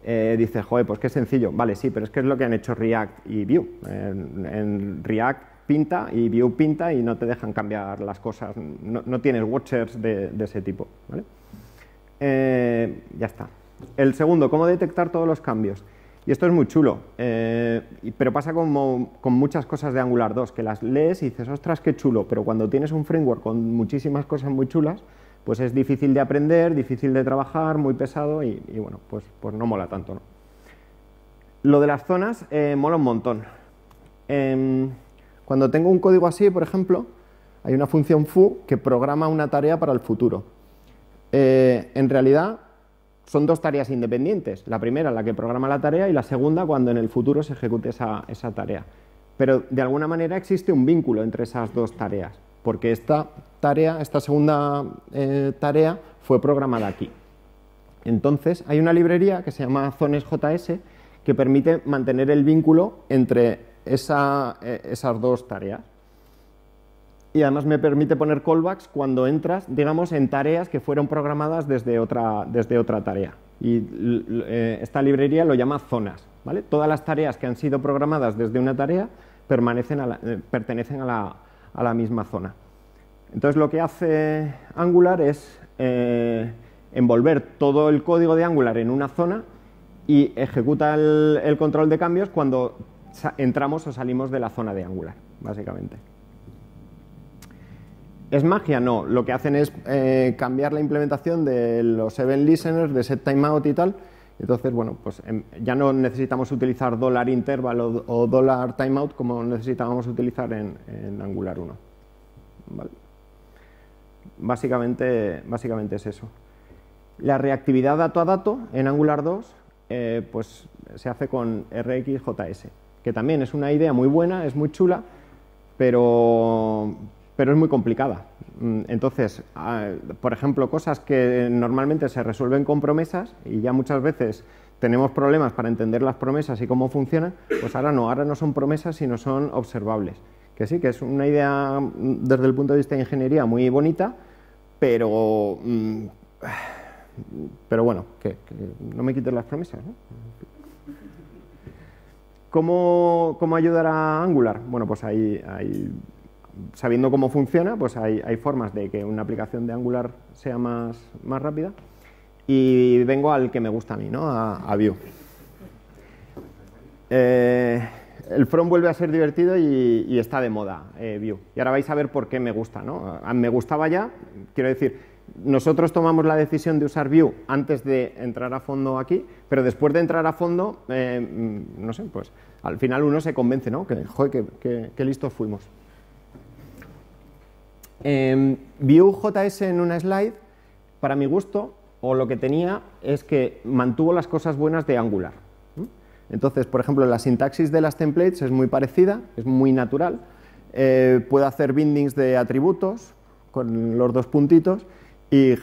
Dice, joder, pues qué sencillo. Vale, sí, pero es que es lo que han hecho React y Vue. En React pinta y Vue pinta y no te dejan cambiar las cosas. No tienes watchers de ese tipo, ¿vale? Ya está. El segundo, cómo detectar todos los cambios. Y esto es muy chulo, pero pasa como con muchas cosas de Angular 2, que las lees y dices, ostras, qué chulo, pero cuando tienes un framework con muchísimas cosas muy chulas, pues es difícil de aprender, difícil de trabajar, muy pesado y bueno, pues no mola tanto, ¿no? Lo de las zonas mola un montón. cuando tengo un código así, por ejemplo, hay una función foo que programa una tarea para el futuro. En realidad son dos tareas independientes. La primera, la que programa la tarea, y la segunda, cuando en el futuro se ejecute esa tarea. Pero de alguna manera existe un vínculo entre esas dos tareas, porque esta segunda tarea fue programada aquí. Entonces, hay una librería que se llama Zones.js que permite mantener el vínculo entre esas dos tareas. Y además me permite poner callbacks cuando entras, digamos, en tareas que fueron programadas desde otra tarea. Y esta librería lo llama zonas, ¿vale? Todas las tareas que han sido programadas desde una tarea pertenecen a la misma zona. Entonces, lo que hace Angular es envolver todo el código de Angular en una zona y ejecuta el control de cambios cuando entramos o salimos de la zona de Angular, básicamente. ¿Es magia? No. Lo que hacen es cambiar la implementación de los event listeners, de set timeout y tal. Entonces, bueno, pues ya no necesitamos utilizar $interval o $timeout como necesitábamos utilizar en Angular 1. ¿Vale? Básicamente es eso. La reactividad dato a dato en Angular 2 pues se hace con RxJS, que también es una idea muy buena, es muy chula, pero es muy complicada. Entonces, por ejemplo, cosas que normalmente se resuelven con promesas y ya muchas veces tenemos problemas para entender las promesas y cómo funcionan, pues ahora no son promesas sino son observables. Que sí, que es una idea desde el punto de vista de ingeniería muy bonita, pero bueno, que no me quites las promesas, ¿no? ¿Cómo ayudar a Angular? Bueno, pues sabiendo cómo funciona, pues hay formas de que una aplicación de Angular sea más rápida. Y vengo al que me gusta a mí, ¿no? A Vue. El front vuelve a ser divertido y está de moda, Vue. Y ahora vais a ver por qué me gusta, ¿no? Me gustaba ya, quiero decir, nosotros tomamos la decisión de usar Vue antes de entrar a fondo aquí, pero después de entrar a fondo, no sé, pues al final uno se convence, ¿no? Que, joder, qué listos fuimos. Vue.js en una slide, para mi gusto, o lo que tenía, es que mantuvo las cosas buenas de Angular. Entonces, por ejemplo, la sintaxis de las templates es muy parecida, es muy natural. Puede hacer bindings de atributos con los dos puntitos y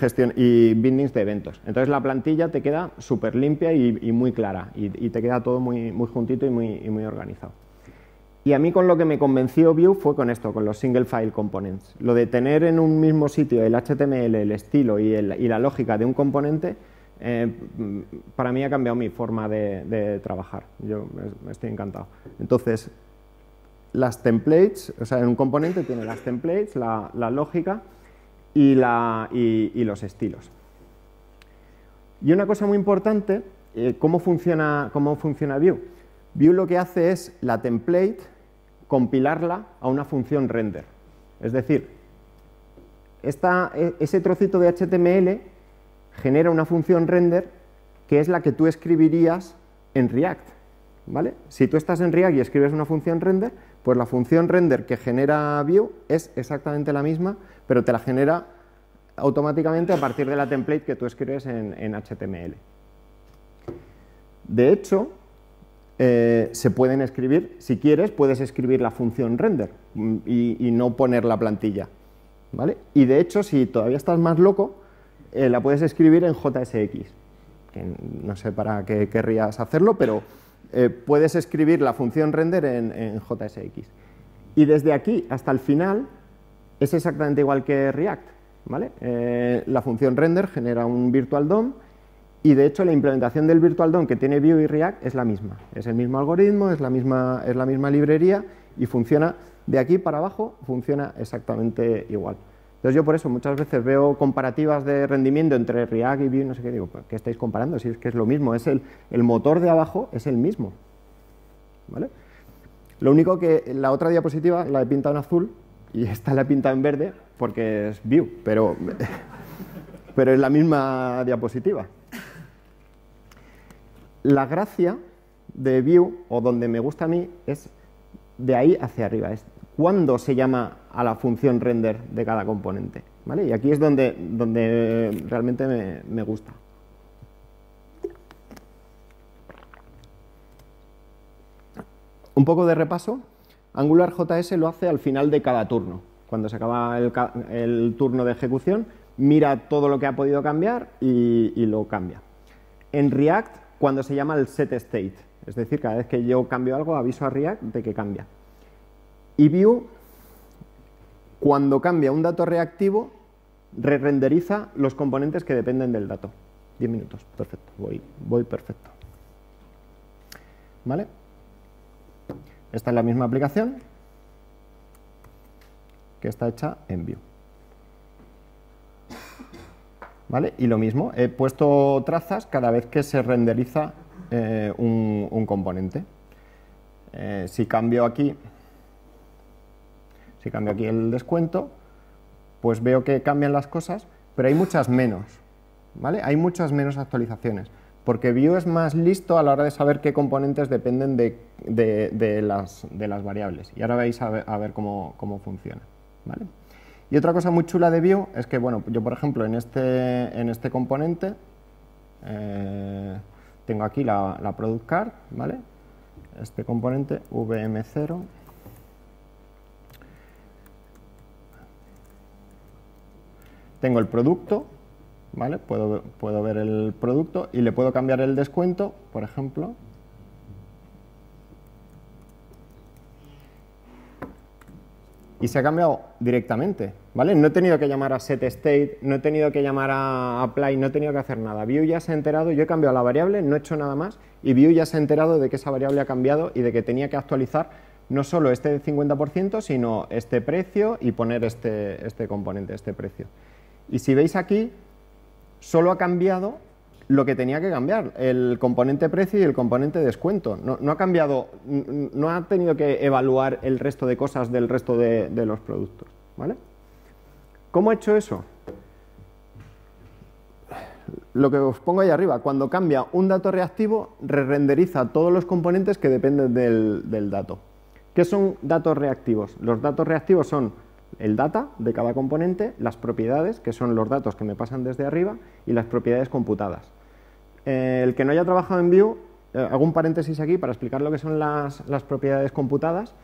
bindings de eventos. Entonces la plantilla te queda súper limpia y muy clara y te queda todo muy juntito y muy organizado. Y a mí con lo que me convenció Vue fue con esto, con los single file components. Lo de tener en un mismo sitio el HTML, el estilo y la lógica de un componente, para mí ha cambiado mi forma de trabajar. Yo estoy encantado. Entonces, las templates, o sea, en un componente tiene las templates, la lógica y los estilos. Y una cosa muy importante, ¿cómo funciona Vue? Vue lo que hace es la template compilarla a una función render. Es decir, ese trocito de HTML genera una función render que es la que tú escribirías en React, ¿vale? Si tú estás en React y escribes una función render, pues la función render que genera Vue es exactamente la misma, pero te la genera automáticamente a partir de la template que tú escribes en HTML. De hecho, se pueden escribir, si quieres, puedes escribir la función render y no poner la plantilla, ¿vale? Y de hecho, si todavía estás más loco, la puedes escribir en JSX, que no sé para qué querrías hacerlo, pero puedes escribir la función render en JSX. Y desde aquí hasta el final es exactamente igual que React, ¿vale? La función render genera un virtual DOM y de hecho la implementación del virtual DOM que tiene Vue y React es la misma. Es el mismo algoritmo, es la misma librería y funciona de aquí para abajo, funciona exactamente igual. Entonces yo por eso muchas veces veo comparativas de rendimiento entre React y Vue, no sé qué, digo, ¿qué estáis comparando? Si es que es lo mismo, es el motor de abajo es el mismo, ¿vale? Lo único que la otra diapositiva la he pintado en azul y esta la he pintado en verde porque es Vue, pero es la misma diapositiva. La gracia de Vue, o donde me gusta a mí, es de ahí hacia arriba, es cuándo se llama a la función render de cada componente, ¿vale? Y aquí es donde realmente me gusta. Un poco de repaso. AngularJS lo hace al final de cada turno. Cuando se acaba el turno de ejecución, mira todo lo que ha podido cambiar y lo cambia. En React, cuando se llama el setState, es decir, cada vez que yo cambio algo, aviso a React de que cambia. Y Vue, cuando cambia un dato reactivo, re-renderiza los componentes que dependen del dato. 10 minutos, perfecto, voy perfecto. ¿Vale? Esta es la misma aplicación que está hecha en Vue. ¿Vale? Y lo mismo, he puesto trazas cada vez que se renderiza un componente. Si cambio aquí el descuento, pues veo que cambian las cosas, pero hay muchas menos, ¿vale? Hay muchas menos actualizaciones, porque Vue es más listo a la hora de saber qué componentes dependen de las variables. Y ahora vais a ver cómo funciona, ¿vale? Y otra cosa muy chula de Vue es que, bueno, yo por ejemplo en este componente tengo aquí la product card, ¿vale? Este componente VM0. Tengo el producto, ¿vale? Puedo ver el producto y le puedo cambiar el descuento, por ejemplo. Y se ha cambiado directamente, ¿vale? No he tenido que llamar a setState, no he tenido que llamar a apply, no he tenido que hacer nada. Vue ya se ha enterado, yo he cambiado la variable, no he hecho nada más, y Vue ya se ha enterado de que esa variable ha cambiado y de que tenía que actualizar no solo este 50%, sino este precio y poner este componente, este precio. Y si veis aquí, solo ha cambiado lo que tenía que cambiar, el componente precio y el componente descuento. No ha cambiado, no ha tenido que evaluar el resto de cosas del resto de los productos, ¿vale? ¿Cómo he hecho eso? Lo que os pongo ahí arriba, cuando cambia un dato reactivo, re-renderiza todos los componentes que dependen del dato. ¿Qué son datos reactivos? Los datos reactivos son el data de cada componente, las propiedades, que son los datos que me pasan desde arriba, y las propiedades computadas. El que no haya trabajado en Vue, hago un paréntesis aquí para explicar lo que son las propiedades computadas.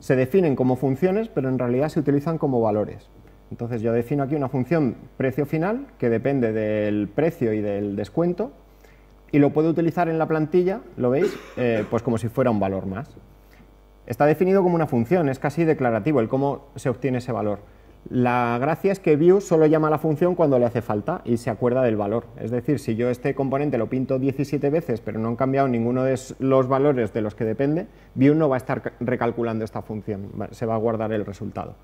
Se definen como funciones, pero en realidad se utilizan como valores. Entonces yo defino aquí una función precio final, que depende del precio y del descuento, y lo puedo utilizar en la plantilla, ¿lo veis? Pues como si fuera un valor más. Está definido como una función, es casi declarativo el cómo se obtiene ese valor. La gracia es que Vue solo llama a la función cuando le hace falta y se acuerda del valor. Es decir, si yo este componente lo pinto 17 veces pero no han cambiado ninguno de los valores de los que depende, Vue no va a estar recalculando esta función, se va a guardar el resultado.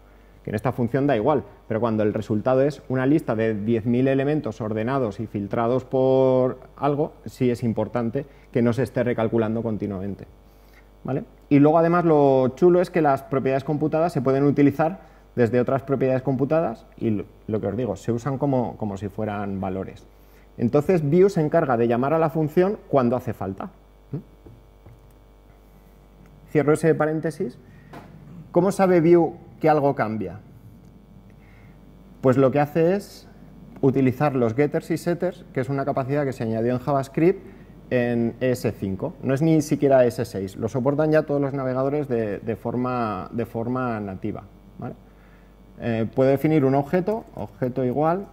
Que en esta función da igual, pero cuando el resultado es una lista de 10.000 elementos ordenados y filtrados por algo, sí es importante que no se esté recalculando continuamente, ¿vale? Y luego además lo chulo es que las propiedades computadas se pueden utilizar desde otras propiedades computadas y lo que os digo, se usan como si fueran valores. Entonces Vue se encarga de llamar a la función cuando hace falta. Cierro ese paréntesis. ¿Cómo sabe Vue que algo cambia? Pues lo que hace es utilizar los getters y setters, que es una capacidad que se añadió en JavaScript en ES5. No es ni siquiera ES6, lo soportan ya todos los navegadores de forma nativa, ¿vale? Puedo definir un objeto igual,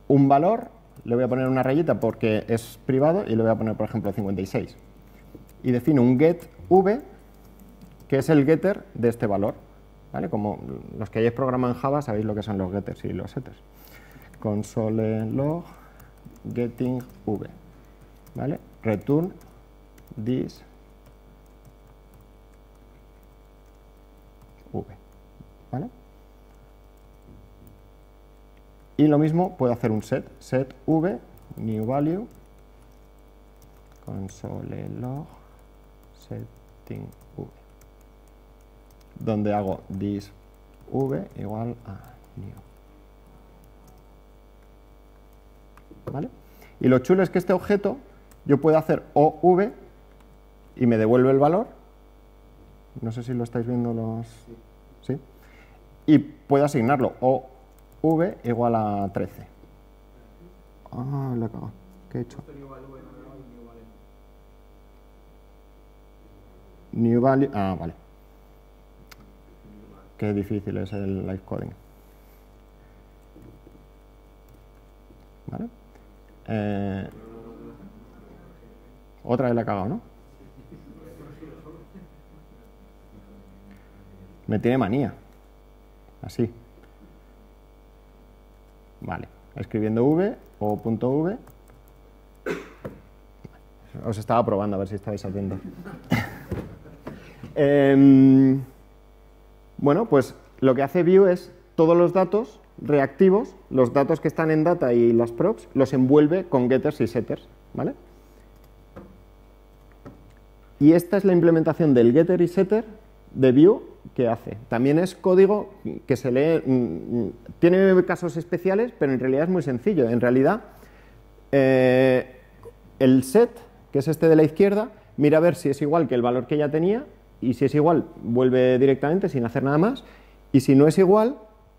un valor, le voy a poner una rayita porque es privado y le voy a poner, por ejemplo, 56. Y defino un getV, que es el getter de este valor, ¿vale? Como los que hayáis programado en Java sabéis lo que son los getters y los setters. Console log getting v, ¿vale? Return this v, ¿vale? Y lo mismo puedo hacer un set v new value console log setting v, donde hago this v igual a new. ¿Vale? Y lo chulo es que este objeto yo puedo hacer OV y me devuelve el valor, No sé si lo estáis viendo los... ¿Sí? Y puedo asignarlo o v igual a 13. Ah, lo he cagado. ¿Qué he hecho? New value... Ah, vale. Qué difícil es el live coding. ¿Vale? Otra vez la he cagado, ¿no? Me tiene manía. Así. Vale. Escribiendo v o punto v. Os estaba probando a ver si estáis atentos. Bueno, pues lo que hace Vue es todos los datos reactivos, los datos que están en data y las props, los envuelve con getters y setters, ¿vale? Y esta es la implementación del getter y setter de Vue que hace. También es código que se lee, tiene casos especiales, pero en realidad es muy sencillo. En realidad, el set, que es este de la izquierda, mira a ver si es igual que el valor que ya tenía, y si es igual, vuelve directamente sin hacer nada más, y si no es igual,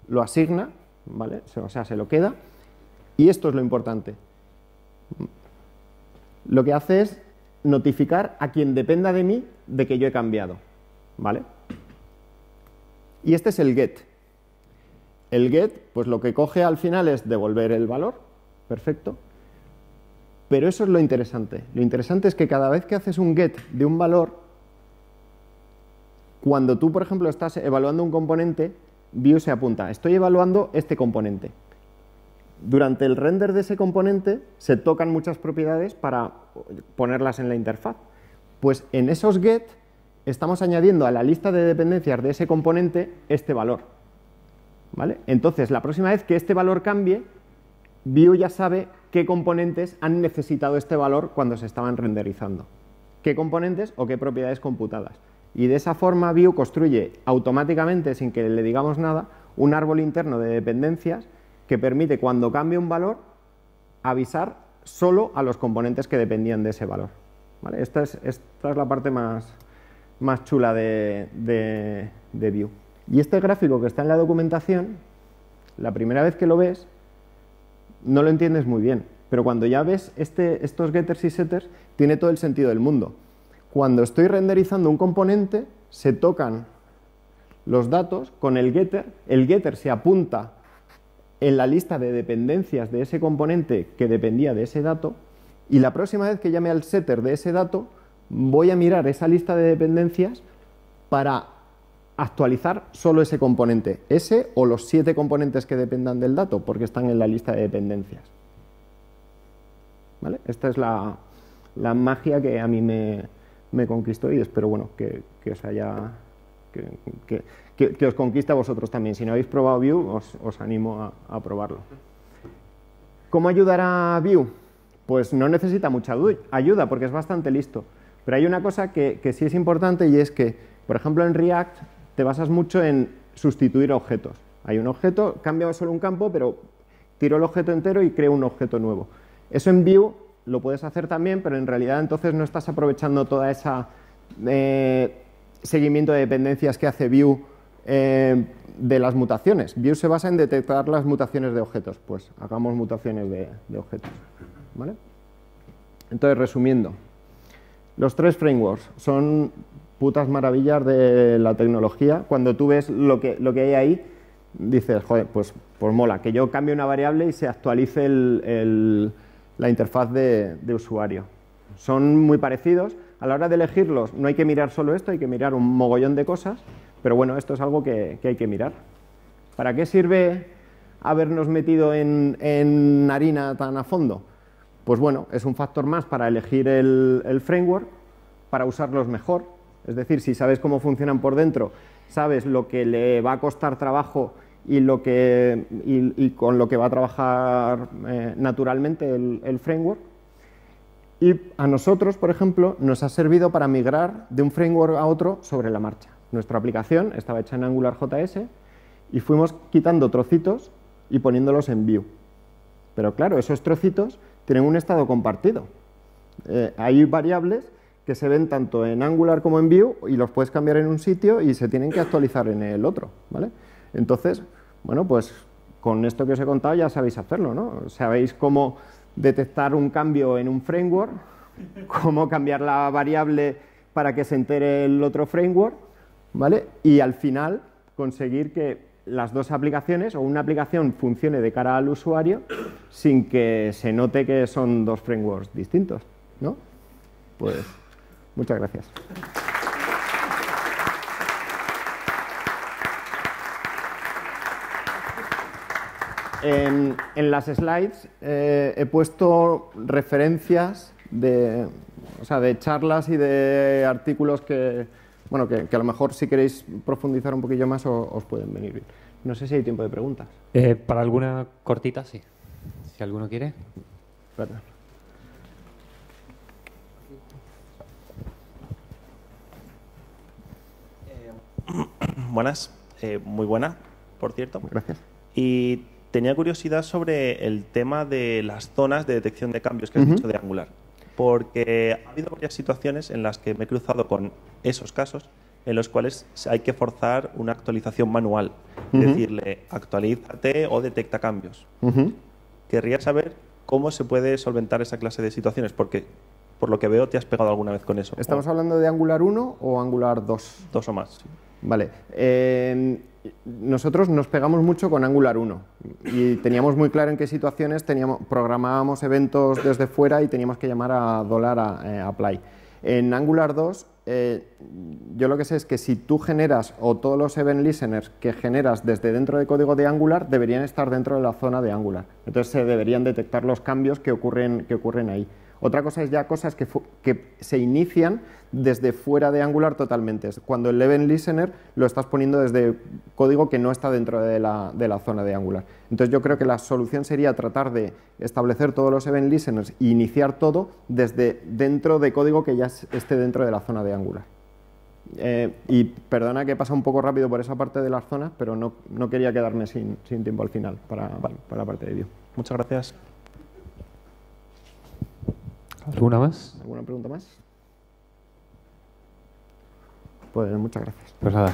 lo asigna, ¿vale? O sea, se lo queda, y esto es lo importante. Lo que hace es notificar a quien dependa de mí de que yo he cambiado, ¿vale? Y este es el get. El get, pues lo que coge al final es devolver el valor, perfecto, pero eso es lo interesante. Lo interesante es que cada vez que haces un get de un valor, cuando tú, por ejemplo, estás evaluando un componente, Vue se apunta, estoy evaluando este componente. Durante el render de ese componente se tocan muchas propiedades para ponerlas en la interfaz. Pues en esos get estamos añadiendo a la lista de dependencias de ese componente este valor, ¿vale? Entonces, la próxima vez que este valor cambie, Vue ya sabe qué componentes han necesitado este valor cuando se estaban renderizando. Qué componentes o qué propiedades computadas. Y de esa forma Vue construye automáticamente, sin que le digamos nada, un árbol interno de dependencias que permite, cuando cambie un valor, avisar solo a los componentes que dependían de ese valor, ¿vale? Esta es la parte más chula de Vue. Y este gráfico que está en la documentación, la primera vez que lo ves, no lo entiendes muy bien, pero cuando ya ves estos getters y setters, tiene todo el sentido del mundo. Cuando estoy renderizando un componente, se tocan los datos con el getter se apunta en la lista de dependencias de ese componente que dependía de ese dato, y la próxima vez que llame al setter de ese dato, voy a mirar esa lista de dependencias para actualizar solo ese componente, ese o los 7 componentes que dependan del dato, porque están en la lista de dependencias, ¿vale? Esta es la magia que a mí me conquistó, y espero, bueno, que os haya... Que os conquiste a vosotros también. Si no habéis probado Vue, os animo a probarlo. ¿Cómo ayudar a Vue? Pues no necesita mucha ayuda, porque es bastante listo. Pero hay una cosa que sí es importante, y es que, por ejemplo, en React te basas mucho en sustituir objetos. Hay un objeto, cambia solo un campo, pero tiro el objeto entero y creo un objeto nuevo. Eso en Vue lo puedes hacer también, pero en realidad entonces no estás aprovechando toda esa seguimiento de dependencias que hace Vue de las mutaciones. Vue se basa en detectar las mutaciones de objetos. Pues hagamos mutaciones de objetos, ¿vale? Entonces, resumiendo, los 3 frameworks son putas maravillas de la tecnología. Cuando tú ves lo que hay ahí, dices, joder, pues mola, que yo cambie una variable y se actualice la interfaz de usuario. Son muy parecidos. A la hora de elegirlos no hay que mirar solo esto, hay que mirar un mogollón de cosas, pero bueno, esto es algo que hay que mirar. ¿Para qué sirve habernos metido en harina tan a fondo? Pues bueno, es un factor más para elegir el framework, para usarlos mejor. Es decir, si sabes cómo funcionan por dentro, sabes lo que le va a costar trabajo y con lo que va a trabajar naturalmente el framework. Y a nosotros, por ejemplo, nos ha servido para migrar de un framework a otro sobre la marcha. Nuestra aplicación estaba hecha en AngularJS y fuimos quitando trocitos y poniéndolos en Vue. Pero claro, esos trocitos tienen un estado compartido. Hay variables que se ven tanto en Angular como en Vue y los puedes cambiar en un sitio y se tienen que actualizar en el otro, ¿vale? Entonces, bueno, pues con esto que os he contado ya sabéis hacerlo, ¿no? Sabéis cómo detectar un cambio en un framework, cómo cambiar la variable para que se entere el otro framework, ¿vale? Y al final conseguir que las dos aplicaciones o una aplicación funcione de cara al usuario sin que se note que son dos frameworks distintos, ¿no? Pues muchas gracias. En las slides he puesto referencias de charlas y de artículos que a lo mejor si queréis profundizar un poquillo más os pueden venir bien. No sé si hay tiempo de preguntas. Para alguna cortita, sí. Si alguno quiere. Perdón. Buenas, muy buena, por cierto. Gracias. Y tenía curiosidad sobre el tema de las zonas de detección de cambios que has dicho de Angular. Porque ha habido varias situaciones en las que me he cruzado con esos casos en los cuales hay que forzar una actualización manual. Decirle, actualízate o detecta cambios. Querría saber cómo se puede solventar esa clase de situaciones, porque por lo que veo te has pegado alguna vez con eso. ¿Estamos hablando de Angular 1 o Angular 2? 2 o más, sí. Vale. Nosotros nos pegamos mucho con Angular 1 y teníamos muy claro en qué situaciones programábamos eventos desde fuera y teníamos que llamar a $apply. En Angular 2 yo lo que sé es que si tú generas o todos los event listeners que generas desde dentro de código de Angular deberían estar dentro de la zona de Angular. Entonces se deberían detectar los cambios que ocurren ahí. Otra cosa es ya cosas que se inician desde fuera de Angular totalmente. Cuando el event listener lo estás poniendo desde código que no está dentro de la zona de Angular. Entonces yo creo que la solución sería tratar de establecer todos los event listeners e iniciar todo desde dentro de código que ya esté dentro de la zona de Angular. Y perdona que he pasado un poco rápido por esa parte de las zonas, pero no quería quedarme sin tiempo al final para la parte de Vue. Muchas gracias. ¿Alguna más? ¿Alguna pregunta más? Pues muchas gracias. Pues nada.